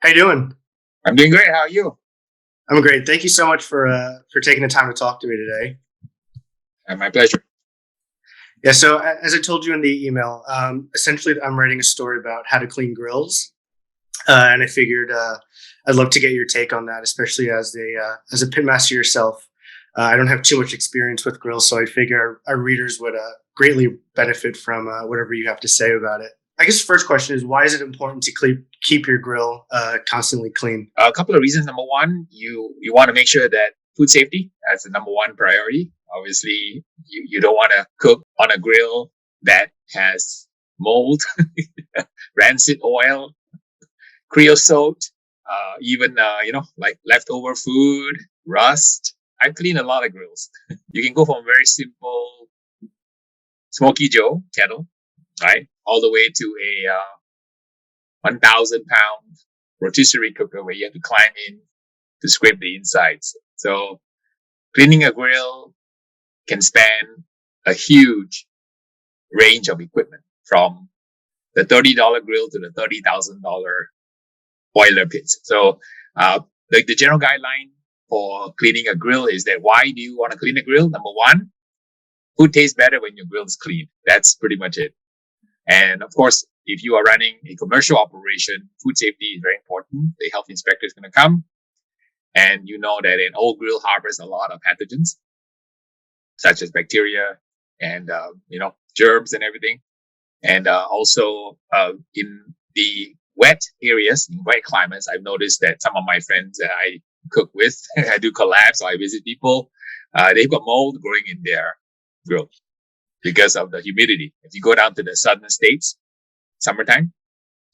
How you doing? I'm doing great. How are you? I'm great. Thank you so much for taking the time to talk to me today. My pleasure. Yeah. So as I told you in the email, essentially I'm writing a story about how to clean grills, and I figured I'd love to get your take on that, especially as a pitmaster yourself. I don't have too much experience with grills, so I figure our readers would greatly benefit from whatever you have to say about it. I guess the first question is, why is it important to keep your grill constantly clean? A couple of reasons. Number one, you want to make sure that food safety as the number one priority. Obviously, you don't want to cook on a grill that has mold, rancid oil, creosote, even like leftover food, rust. I've cleaned a lot of grills. You can go from very simple Smoky Joe kettle, right, all the way to a 1,000-pound rotisserie cooker where you have to climb in to scrape the insides. So cleaning a grill can span a huge range of equipment, from the $30 grill to the $30,000 boiler pits. So the general guideline for cleaning a grill is that, why do you want to clean a grill? Number one, food tastes better when your grill is clean. That's pretty much it. And of course, if you are running a commercial operation, food safety is very important. The health inspector is going to come, and you know that an old grill harbors a lot of pathogens, such as bacteria and germs and everything. And also in the wet areas, in wet climates, I've noticed that some of my friends that I cook with, I do collabs, so I visit people, they've got mold growing in their grill because of the humidity. If you go down to the southern states, summertime,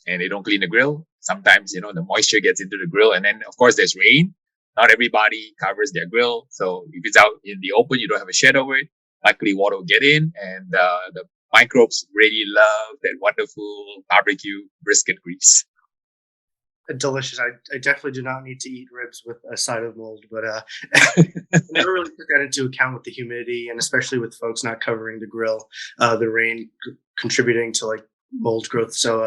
and they don't clean the grill, sometimes, the moisture gets into the grill. And then, of course, there's rain. Not everybody covers their grill. So if it's out in the open, you don't have a shed over it, likely water will get in, and the microbes really love that wonderful barbecue brisket grease. Delicious. I definitely do not need to eat ribs with a side of mold, but never really took that into account with the humidity, and especially with folks not covering the grill, the rain contributing to like mold growth. So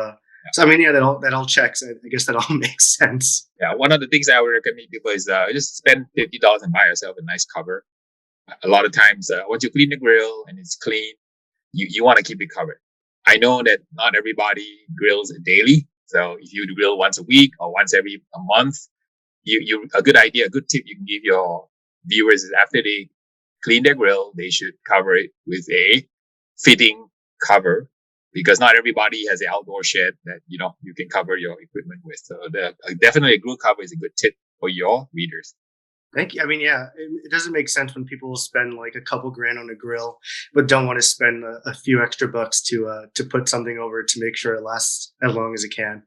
I mean, yeah, that all checks. I guess that all makes sense. Yeah, one of the things I would recommend people is just spend $50 and buy yourself a nice cover. A lot of times, once you clean the grill and it's clean, you want to keep it covered. I know that not everybody grills daily. So if you grill once a week or once every a month, a good tip you can give your viewers is, after they clean their grill, they should cover it with a fitting cover, because not everybody has an outdoor shed that you can cover your equipment with. So definitely a grill cover is a good tip for your readers. Thank you. I mean, yeah, it doesn't make sense when people will spend like a couple grand on a grill, but don't want to spend a few extra bucks to put something over to make sure it lasts as long as it can.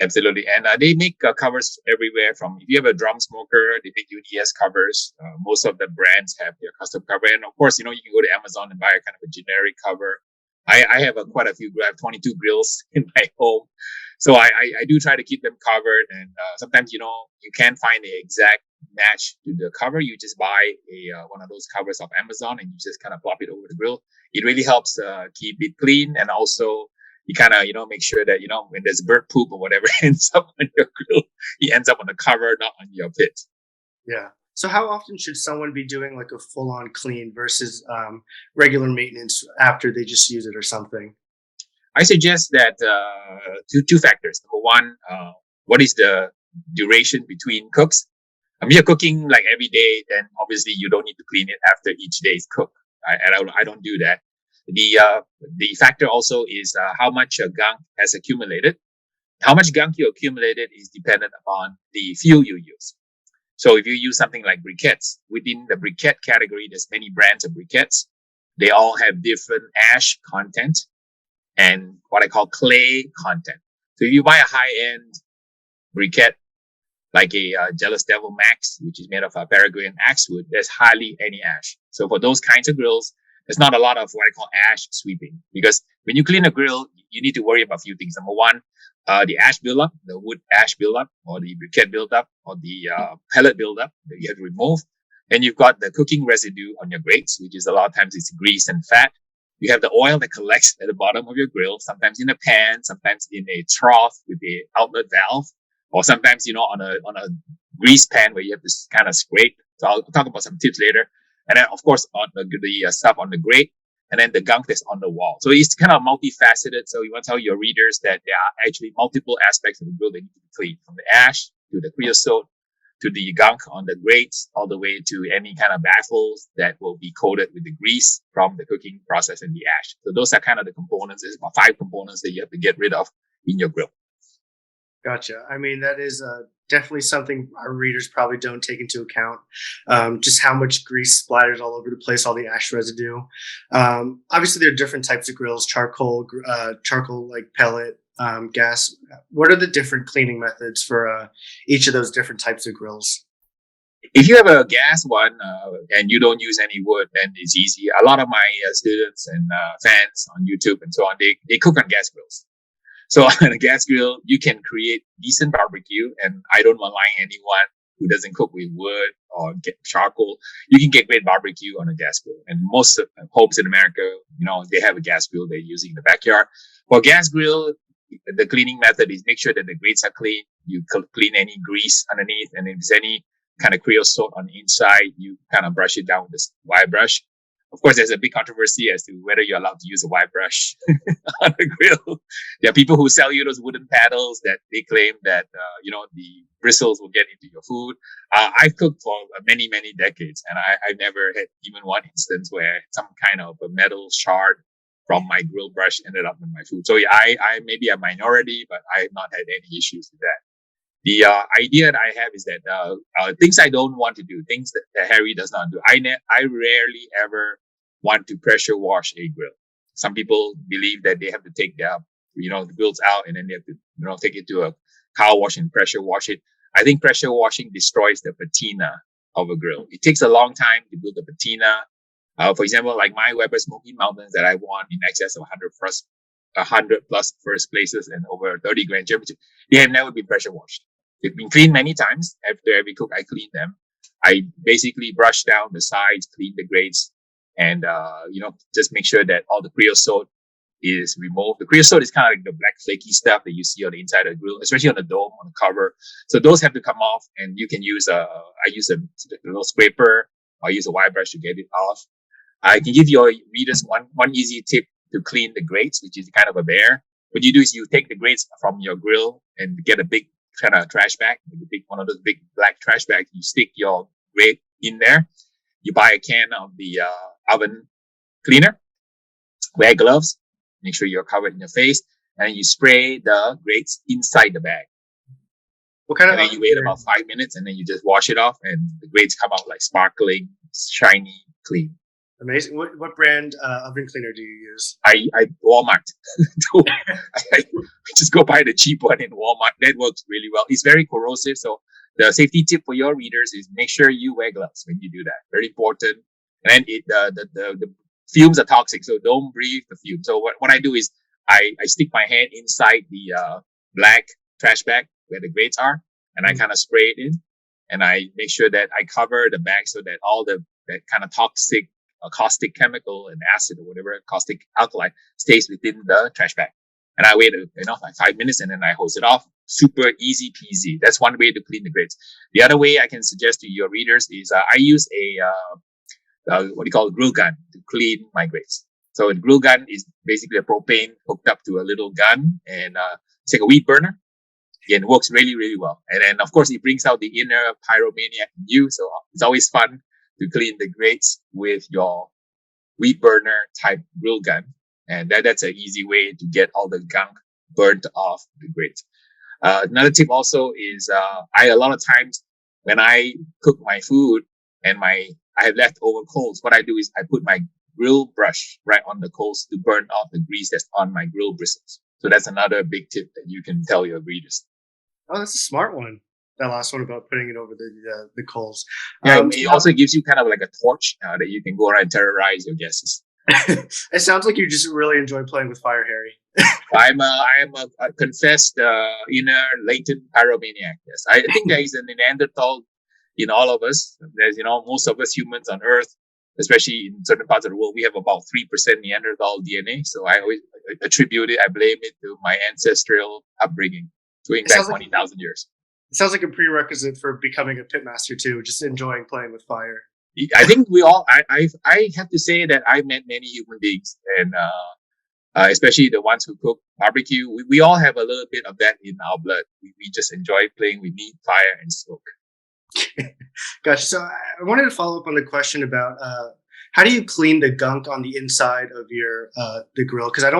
Absolutely. And they make covers everywhere. From, if you have a drum smoker, they make UDS covers. Most of the brands have their custom cover. And of course, you can go to Amazon and buy a kind of a generic cover. I have quite a few. I have 22 grills in my home. So I do try to keep them covered. And sometimes, you can't find the exact match to the cover. You just buy one of those covers off Amazon, and you just kind of plop it over the grill. It really helps keep it clean, and also you kind of make sure that when there's bird poop or whatever ends up on your grill, it ends up on the cover, not on your pit. Yeah. So how often should someone be doing like a full-on clean versus regular maintenance after they just use it or something? I suggest that two factors. Number one, what is the duration between cooks? If you're cooking like every day, then obviously you don't need to clean it after each day's cook. I don't do that. The factor also is how much gunk has accumulated. How much gunk you accumulated is dependent upon the fuel you use. So if you use something like briquettes, within the briquette category, there's many brands of briquettes. They all have different ash content and what I call clay content. So if you buy a high-end briquette, like a Jealous Devil Max, which is made of Paraguayan axewood, there's hardly any ash. So for those kinds of grills, there's not a lot of what I call ash sweeping, because when you clean a grill, you need to worry about a few things. Number one, the ash buildup, the wood ash buildup, or the briquette buildup, or the pellet buildup that you have to remove. Then you've got the cooking residue on your grates, which is a lot of times it's grease and fat. You have the oil that collects at the bottom of your grill, sometimes in a pan, sometimes in a trough with the outlet valve. or sometimes, on a grease pan where you have to kind of scrape. So I'll talk about some tips later. And then, of course, on the stuff on the grate, and then the gunk that's on the wall. So it's kind of multifaceted. So you want to tell your readers that there are actually multiple aspects of the grill that need to be cleaned, from the ash to the creosote to the gunk on the grates, all the way to any kind of baffles that will be coated with the grease from the cooking process and the ash. So those are kind of the components. There's about 5 components that you have to get rid of in your grill. Gotcha. I mean, that is definitely something our readers probably don't take into account. Just how much grease splatters all over the place, all the ash residue. Obviously, there are different types of grills: charcoal like pellet, gas. What are the different cleaning methods for each of those different types of grills? If you have a gas one and you don't use any wood, then it's easy. A lot of my students and fans on YouTube and so on, they cook on gas grills. So on a gas grill, you can create decent barbecue, and I don't malign anyone who doesn't cook with wood or get charcoal. You can get great barbecue on a gas grill, and most homes in America, they have a gas grill they're using in the backyard. For gas grill, the cleaning method is make sure that the grates are clean. You clean any grease underneath, and if there's any kind of creosote on the inside, you kind of brush it down with this wire brush. Of course, there's a big controversy as to whether you're allowed to use a wire brush on the grill. There are people who sell you those wooden paddles that they claim that, the bristles will get into your food. I've cooked for many, many decades, and I never had even one instance where some kind of a metal shard from my grill brush ended up in my food. So yeah, I may be a minority, but I have not had any issues with that. The idea that I have is that things I don't want to do, things that Harry does not do. I rarely ever want to pressure wash a grill. Some people believe that they have to take the grills out and then they have to take it to a car wash and pressure wash it. I think pressure washing destroys the patina of a grill. It takes a long time to build the patina. For example, like my Weber Smokey Mountains that I won in excess of 100 plus first places and over 30 grand championship, they have never been pressure washed. They've been cleaned many times. After every cook, I clean them. I basically brush down the sides, clean the grates, and just make sure that all the creosote is removed. The creosote is kind of like the black flaky stuff that you see on the inside of the grill, especially on the dome, on the cover. So those have to come off, and you can use I use a little scraper. I use a wire brush to get it off. I can give your readers one easy tip to clean the grates, which is kind of a bear. What you do is you take the grates from your grill and get a big kind of trash bag, one of those big black trash bags. You stick your grate in there. You buy a can of the oven cleaner, wear gloves, make sure you're covered in your face, and you spray the grates inside the bag. And then you wait about 5 minutes, and then you just wash it off, and the grates come out like sparkling, shiny, clean. Amazing. What brand oven cleaner do you use? I Walmart. I just go buy the cheap one in Walmart. That works really well. It's very corrosive. So the safety tip for your readers is make sure you wear gloves when you do that. Very important. And then the fumes are toxic, so don't breathe the fumes. So what I do is I stick my hand inside the black trash bag where the grates are, and I kind of spray it in, and I make sure that I cover the bag so that all that kind of toxic caustic chemical and acid or whatever, caustic alkali, stays within the trash bag. And I wait, like 5 minutes, and then I hose it off. Super easy peasy. That's one way to clean the grates. The other way I can suggest to your readers is I use a grill gun to clean my grates. So a grill gun is basically a propane hooked up to a little gun, and it's like a weed burner. Again, it works really, really well. And then, of course, it brings out the inner pyromaniac in you. So it's always fun to clean the grates with your weed burner type grill gun. And that's an easy way to get all the gunk burnt off the grates. Another tip also is a lot of times when I cook my food and I have leftover coals, what I do is I put my grill brush right on the coals to burn off the grease that's on my grill bristles. So that's another big tip that you can tell your readers. Oh, that's a smart one. That last one about putting it over the coals. Yeah, it also gives you kind of like a torch that you can go around and terrorize your guests. It sounds like you just really enjoy playing with fire, Harry. I am a confessed inner latent pyromaniac. Yes, I think there is a Neanderthal in all of us. There's most of us humans on Earth, especially in certain parts of the world, we have about 3% Neanderthal DNA. So I always attribute it, I blame it to my ancestral upbringing, going back 20,000 years. It sounds like a prerequisite for becoming a pitmaster too, just enjoying playing with fire. I think we all. I have to say that I met many human beings, and especially the ones who cook barbecue. We all have a little bit of that in our blood. We just enjoy playing with meat, fire, and smoke. Gotcha. So I wanted to follow up on the question about how do you clean the gunk on the inside of your the grill? Because I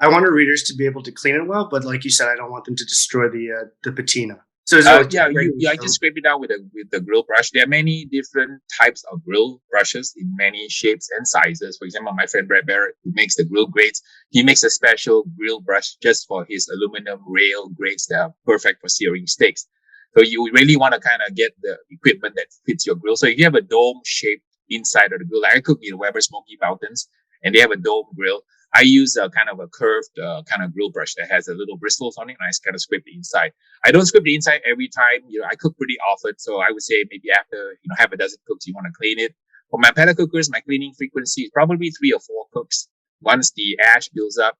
want our readers to be able to clean it well, but like you said, I don't want them to destroy the patina. So is it I just scrape it down with the grill brush. There are many different types of grill brushes in many shapes and sizes. For example, my friend Brad Barrett, who makes the grill grates, he makes a special grill brush just for his aluminum rail grates that are perfect for searing steaks. So you really want to kind of get the equipment that fits your grill. So if you have a dome shaped inside of the grill, like I cook in Weber Smokey Mountains, and they have a dome grill. I use a kind of a curved kind of grill brush that has a little bristles on it, and I kind of scrape the inside. I don't scrape the inside every time. I cook pretty often, so I would say maybe after half a dozen cooks, you want to clean it. For my pellet cookers, my cleaning frequency is probably 3 or 4 cooks. Once the ash builds up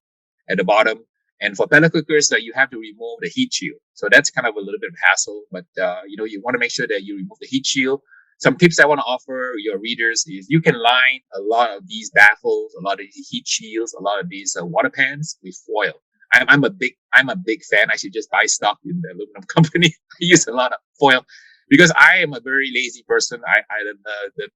at the bottom, and for pellet cookers, you have to remove the heat shield. So that's kind of a little bit of hassle, but you want to make sure that you remove the heat shield. Some tips I want to offer your readers is you can line a lot of these baffles, a lot of these heat shields, a lot of these water pans with foil. I'm a big fan. I should just buy stock in the aluminum company. I use a lot of foil because I am a very lazy person.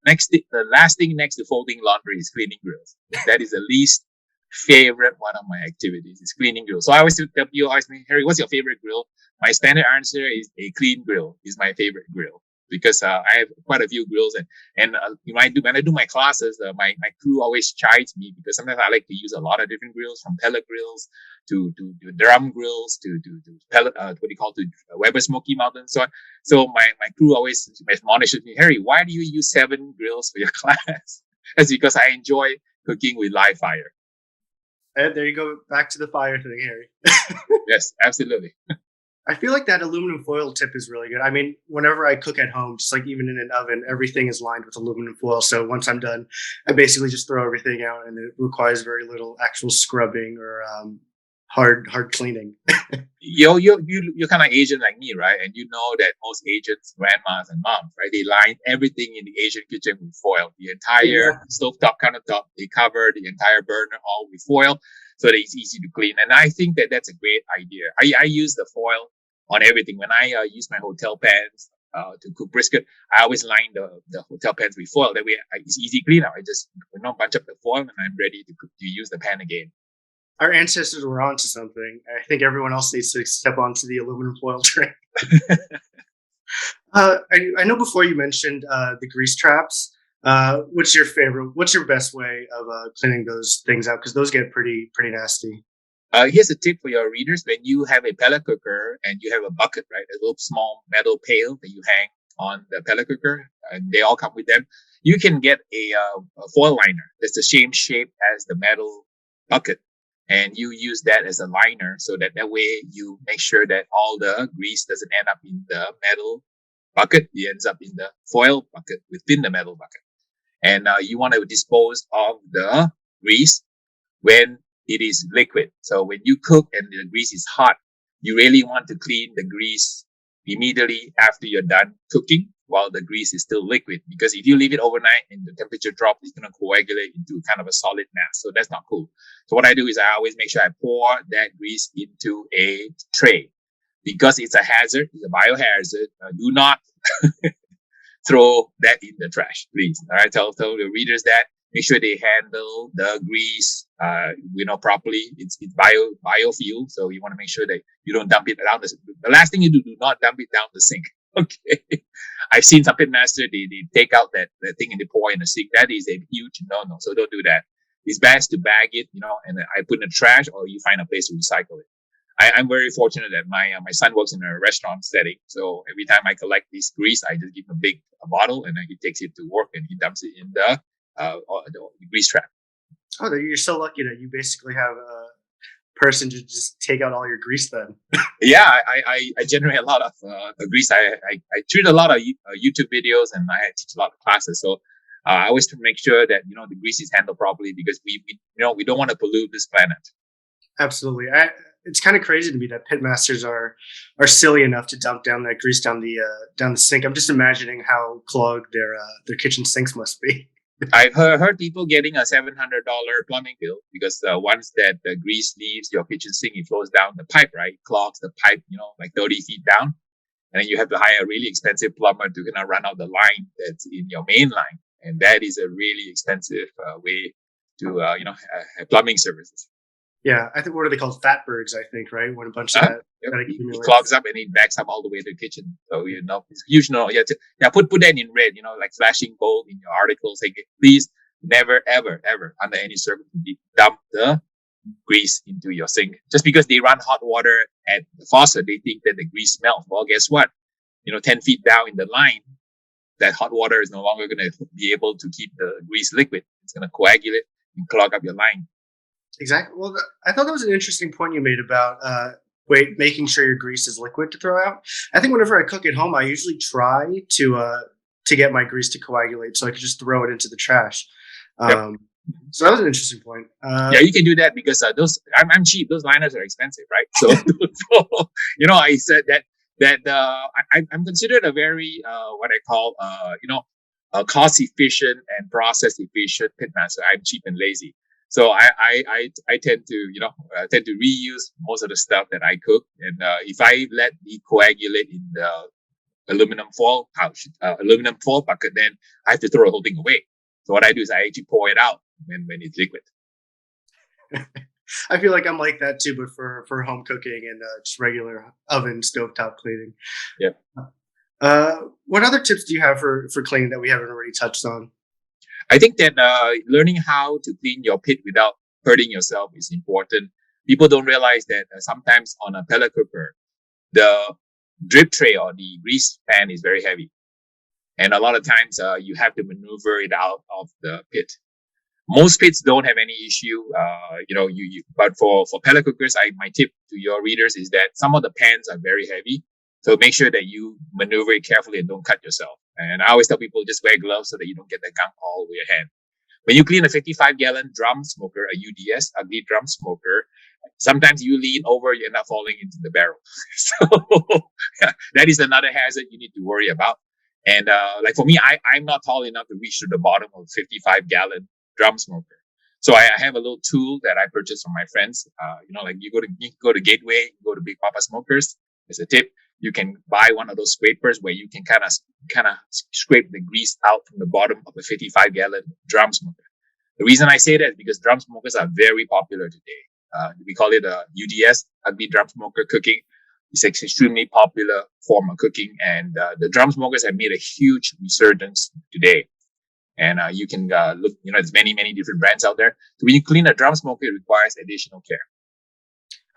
The last thing next to folding laundry is cleaning grills. That is the least favorite one of my activities is cleaning grills. So I always tell people, ask me, Harry, what's your favorite grill? My standard answer is a clean grill is my favorite grill. Because I have quite a few grills, and when I do my classes, my crew always chides me because sometimes I like to use a lot of different grills, from pellet grills to drum grills to pellet to Weber Smokey Mountain. So my crew always admonishes me, Harry, why do you use 7 grills for your class? That's because I enjoy cooking with live fire. And there you go, back to the fire thing, Harry. Yes, absolutely. I feel like that aluminum foil tip is really good. I mean, whenever I cook at home, just like even in an oven, everything is lined with aluminum foil. So once I'm done, I basically just throw everything out, and it requires very little actual scrubbing or hard cleaning. You're kind of Asian like me, right? And you know that most Asians, grandmas and moms, right? They line everything in the Asian kitchen with foil. The entire stovetop countertop, they cover the entire burner all with foil, so that it's easy to clean. And I think that that's a great idea. I use the foil on everything. When I use my hotel pans to cook brisket, I always line the hotel pans with foil. That way, it's easy cleanup. I just bunch up the foil, and I'm ready to use the pan again. Our ancestors were onto something. I think everyone else needs to step onto the aluminum foil train. I know before you mentioned the grease traps. What's your favorite? What's your best way of cleaning those things out? Because those get pretty nasty. Here's a tip for your readers. When you have a pellet cooker and you have a bucket, right, a little small metal pail that you hang on the pellet cooker, and they all come with them, you can get a foil liner that's the same shape as the metal bucket. And you use that as a liner so that way you make sure that all the grease doesn't end up in the metal bucket. It ends up in the foil bucket within the metal bucket. And you want to dispose of the grease when it is liquid. So when you cook and the grease is hot, you really want to clean the grease immediately after you're done cooking while the grease is still liquid. Because if you leave it overnight and the temperature drops, it's going to coagulate into kind of a solid mass. So that's not cool. So what I do is I always make sure I pour that grease into a tray. Because it's a hazard, it's a biohazard, do not throw that in the trash, please. All right, tell the readers that. Make sure they handle the grease, properly. It's biofuel, so you want to make sure that you don't dump it down the last thing you do not dump it down the sink. Okay. I've seen some pitmaster, they take out that thing and they pour in the sink. That is a huge no. So don't do that. It's best to bag it, and I put in the trash, or you find a place to recycle it. I'm very fortunate that my son works in a restaurant setting. So every time I collect this grease, I just give him a big bottle, and then he takes it to work and he dumps it in the grease trap. Oh, you're so lucky that you basically have a person to just take out all your grease then. Yeah, I generate a lot of grease. I treat a lot of YouTube videos, and I teach a lot of classes. So I always make sure that the grease is handled properly, because we don't want to pollute this planet. Absolutely. it's kind of crazy to me that pitmasters are silly enough to dump down that grease down the sink. I'm just imagining how clogged their kitchen sinks must be. I've heard people getting a $700 plumbing bill because once that the grease leaves your kitchen sink, it flows down the pipe, right? It clogs the pipe, like 30 feet down. And then you have to hire a really expensive plumber to kind of run out the line that's in your main line. And that is a really expensive way to, have plumbing services. Yeah, I think what are they called? Fatbergs, I think, right? When a bunch of that it clogs up and it backs up all the way to the kitchen. So it's huge. Put that in red. Like flashing bold in your article saying, please never, ever, ever, under any circumstance, dump the grease into your sink. Just because they run hot water at the faucet, they think that the grease smells. Well, guess what? 10 feet down in the line, that hot water is no longer going to be able to keep the grease liquid. It's going to coagulate and clog up your line. Exactly. Well, I thought that was an interesting point you made about making sure your grease is liquid to throw out. I think whenever I cook at home, I usually try to get my grease to coagulate so I could just throw it into the trash. So that was an interesting point. You can do that because I'm cheap. Those liners are expensive, right? So, I said that I'm considered a very what I call a cost efficient and process efficient pitmaster. I'm cheap and lazy. So I tend to reuse most of the stuff that I cook, and if I let it coagulate in the aluminum foil bucket, then I have to throw the whole thing away. So what I do is I actually pour it out when it's liquid. I feel like I'm like that too, but for home cooking and just regular oven stovetop cleaning. Yeah. What other tips do you have for cleaning that we haven't already touched on? I think that learning how to clean your pit without hurting yourself is important. People don't realize that sometimes on a pellet cooker, the drip tray or the grease pan is very heavy. And a lot of times you have to maneuver it out of the pit. Most pits don't have any issue, but for pellet cookers, my tip to your readers is that some of the pans are very heavy. So make sure that you maneuver it carefully and don't cut yourself. And I always tell people just wear gloves so that you don't get the gunk all over your hand. When you clean a 55-gallon drum smoker, a UDS, ugly drum smoker, sometimes you lean over, you end up falling into the barrel. So that is another hazard you need to worry about. And like for me, I'm not tall enough to reach to the bottom of a 55-gallon drum smoker. So I have a little tool that I purchased from my friends. You go to Gateway, you go to Big Papa Smokers. As a tip, you can buy one of those scrapers where you can kind of scrape the grease out from the bottom of a 55-gallon drum smoker. The reason I say that is because drum smokers are very popular today. We call it a UDS, ugly drum smoker cooking. It's an extremely popular form of cooking, and the drum smokers have made a huge resurgence today. And you can look, there's many, many different brands out there. So when you clean a drum smoker, it requires additional care.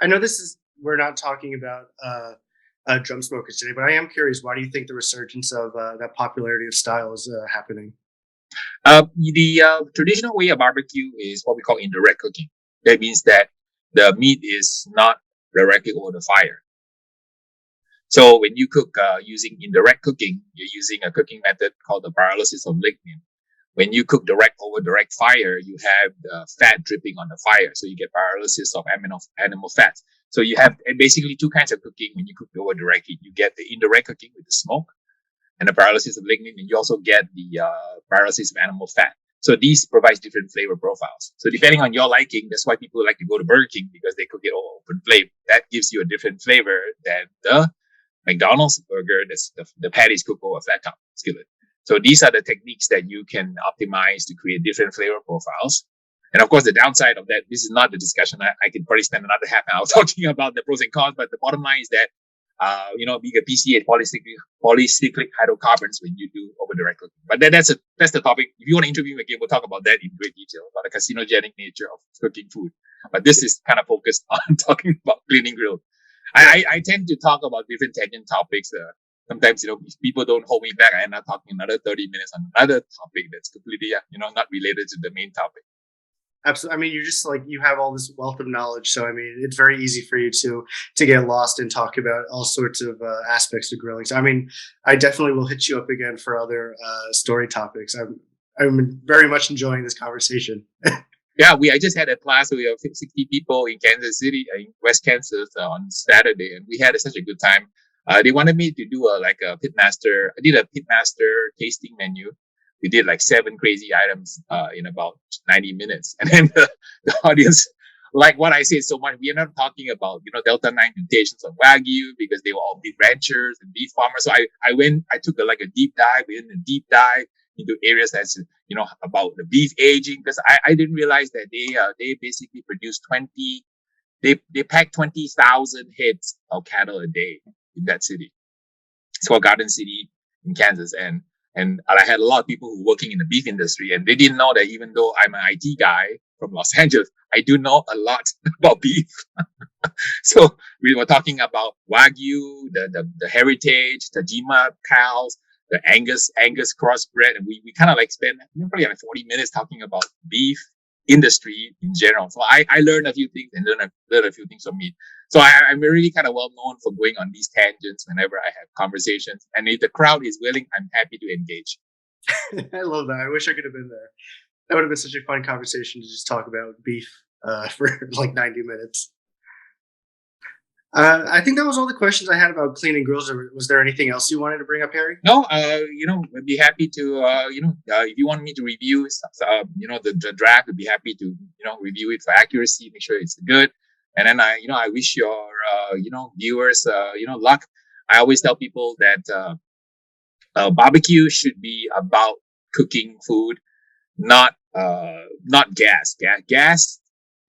I know we're not talking about drum smokers today, but I am curious, why do you think the resurgence of that popularity of style is happening? The traditional way of barbecue is what we call indirect cooking. That means that the meat is not directly over the fire. So when you cook using indirect cooking, you're using a cooking method called the pyrolysis of lignin. When you cook over direct fire, you have the fat dripping on the fire. So you get pyrolysis of animal fats. So you have basically two kinds of cooking when you cook over direct heat. You get the indirect cooking with the smoke and the pyrolysis of lignin, and you also get the pyrolysis of animal fat. So these provides different flavor profiles. So depending on your liking, that's why people like to go to Burger King, because they cook it all open flame. That gives you a different flavor than the McDonald's burger. That's the patties cooked over a flat top skillet. So these are the techniques that you can optimize to create different flavor profiles. And of course, the downside of that, this is not the discussion. I could probably spend another half an hour talking about the pros and cons, but the bottom line is that, being a PCH, polycyclic hydrocarbons, when you do over direct cooking. But that's the topic. If you want to interview me again, we'll talk about that in great detail, about the carcinogenic nature of cooking food. But this is kind of focused on talking about cleaning grill. I tend to talk about different tangent topics. Sometimes, people don't hold me back. I end up talking another 30 minutes on another topic that's completely, not related to the main topic. Absolutely. I mean, you're just like, you have all this wealth of knowledge. So, I mean, it's very easy for you to get lost and talk about all sorts of aspects of grilling. So, I mean, I definitely will hit you up again for other story topics. I'm very much enjoying this conversation. I just had a class. We have 60 people in Kansas City, in West Kansas, on Saturday, and we had such a good time. They wanted me to do a pitmaster. I did a pitmaster tasting menu. We did like 7 crazy items in about 90 minutes, and then the audience, like what I say so much, we are not talking about Delta 9 mutations of Wagyu because they were all beef ranchers and beef farmers. So I took a deep dive into areas that's about the beef aging, because I didn't realize that they basically produce they pack 20,000 heads of cattle a day in that city. It's called Garden City in Kansas, and I had a lot of people who were working in the beef industry, and they didn't know that even though I'm an IT guy from Los Angeles, I do know a lot about beef. So we were talking about Wagyu, the heritage, Tajima cows, the Angus crossbred, and we kind of spent probably 40 minutes talking about beef industry in general. So I learned a few things and learned a few things from me. So I'm really kind of well known for going on these tangents whenever I have conversations. And if the crowd is willing, I'm happy to engage. I love that. I wish I could have been there. That would have been such a fun conversation to just talk about beef for 90 minutes. I think that was all the questions I had about cleaning grills. Was there anything else you wanted to bring up, Harry? No, I'd be happy to, if you want me to review, the draft, I'd be happy to, review it for accuracy, make sure it's good. And then I wish your, viewers, luck. I always tell people that barbecue should be about cooking food, not gas. Gas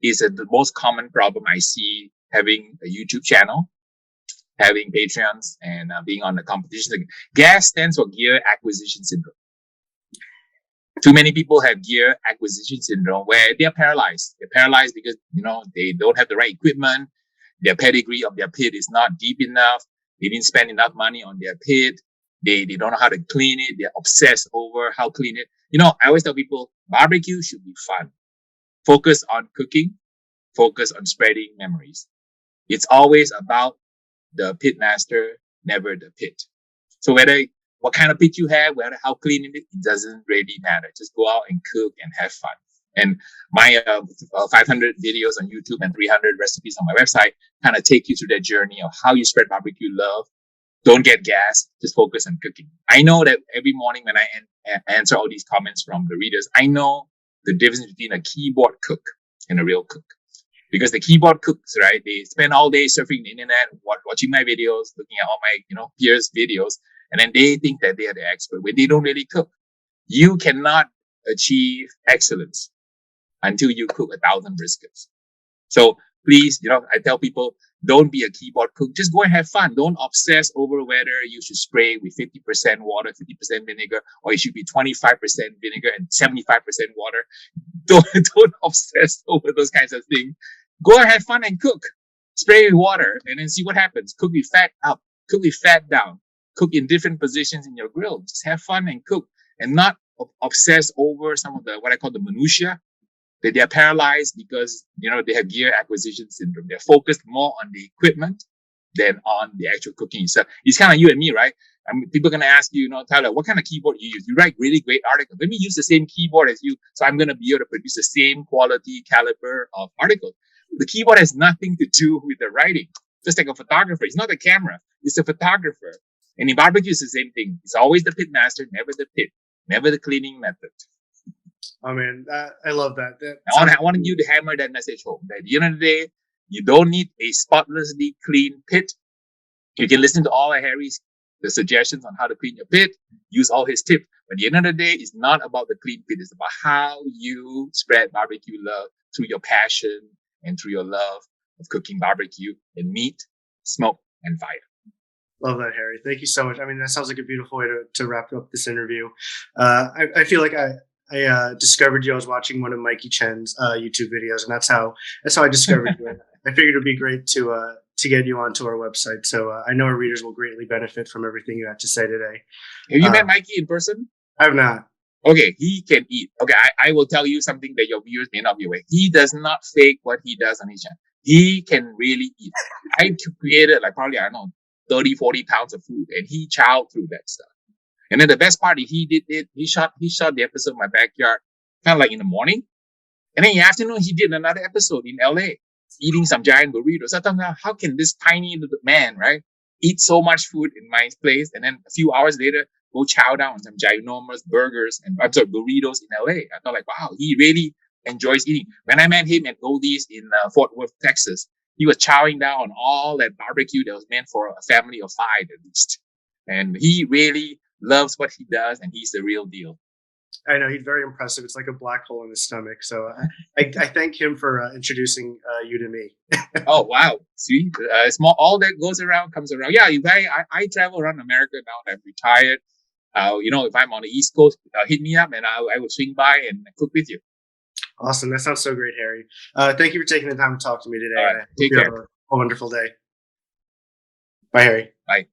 is the most common problem I see having a YouTube channel, having Patreons, and being on the competition. Gas stands for gear acquisition syndrome. Too many people have gear acquisition syndrome where they're paralyzed. They're paralyzed because, they don't have the right equipment. Their pedigree of their pit is not deep enough. They didn't spend enough money on their pit. They don't know how to clean it. They're obsessed over how to clean it. I always tell people barbecue should be fun. Focus on cooking. Focus on spreading memories. It's always about the pitmaster, never the pit. So what kind of pit you have, how clean it doesn't really matter. Just go out and cook and have fun. And my 500 videos on YouTube and 300 recipes on my website kind of take you through that journey of how you spread barbecue love. Don't get gas. Just focus on cooking. I know that every morning when I answer all these comments from the readers, I know the difference between a keyboard cook and a real cook. Because the keyboard cooks, right? They spend all day surfing the internet, watching my videos, looking at all my, peers' videos, and then they think that they are the expert when they don't really cook. You cannot achieve excellence until you cook 1,000 briskets. So please, I tell people, don't be a keyboard cook. Just go and have fun. Don't obsess over whether you should spray with 50% water, 50% vinegar, or it should be 25% vinegar and 75% water. Don't obsess over those kinds of things. Go and have fun and cook. Spray with water and then see what happens. Cook with fat up, cook with fat down, cook in different positions in your grill. Just have fun and cook, and not obsess over some of what I call the minutiae. That they're paralyzed because, they have gear acquisition syndrome. They're focused more on the equipment than on the actual cooking itself. It's kind of you and me, right? People are going to ask you, Tyler, what kind of keyboard you use? You write really great articles. Let me use the same keyboard as you, so I'm going to be able to produce the same quality caliber of articles. The keyboard has nothing to do with the writing. Just like a photographer. It's not the camera. It's the photographer. And in barbecue, it's the same thing. It's always the pitmaster, never the pit, never the cleaning method. Oh man, I love that. I want you to hammer that message home. That at the end of the day, you don't need a spotlessly clean pit. You can listen to all of Harry's suggestions on how to clean your pit. Use all his tips. But at the end of the day, it's not about the clean pit. It's about how you spread barbecue love through your passion and through your love of cooking barbecue and meat, smoke, and fire. Love that, Harry. Thank you so much. I mean, that sounds like a beautiful way to wrap up this interview. I feel like I discovered you. I was watching one of Mikey Chen's YouTube videos, and that's how I discovered you. I figured it'd be great to get you onto our website. So I know our readers will greatly benefit from everything you had to say today. Have you met Mikey in person? I have not. Okay, he can eat. Okay, I will tell you something that your viewers may not be aware. He does not fake what he does on his channel. He can really eat. I created probably, 30, 40 pounds of food, and he chowed through that stuff. And then the best part, he shot the episode in my backyard, kind of like in the morning. And then in the afternoon, he did another episode in LA, eating some giant burritos. I thought, how can this tiny little man, right, eat so much food in my place? And then a few hours later, go chow down on some ginormous burgers and burritos in LA. I thought, like, wow, he really enjoys eating. When I met him at Goldie's in Fort Worth, Texas, he was chowing down on all that barbecue that was meant for a family of 5 at least. And he really loves what he does, and he's the real deal. I know, he's very impressive. It's like a black hole in his stomach. So I thank him for introducing you to me. Oh, wow. See, all that goes around comes around. Yeah, I travel around America now that I'm retired. If I'm on the East Coast, hit me up and I will swing by and cook with you. Awesome. That sounds so great, Harry. Thank you for taking the time to talk to me today. All right. Take care. Have a wonderful day. Bye, Harry. Bye.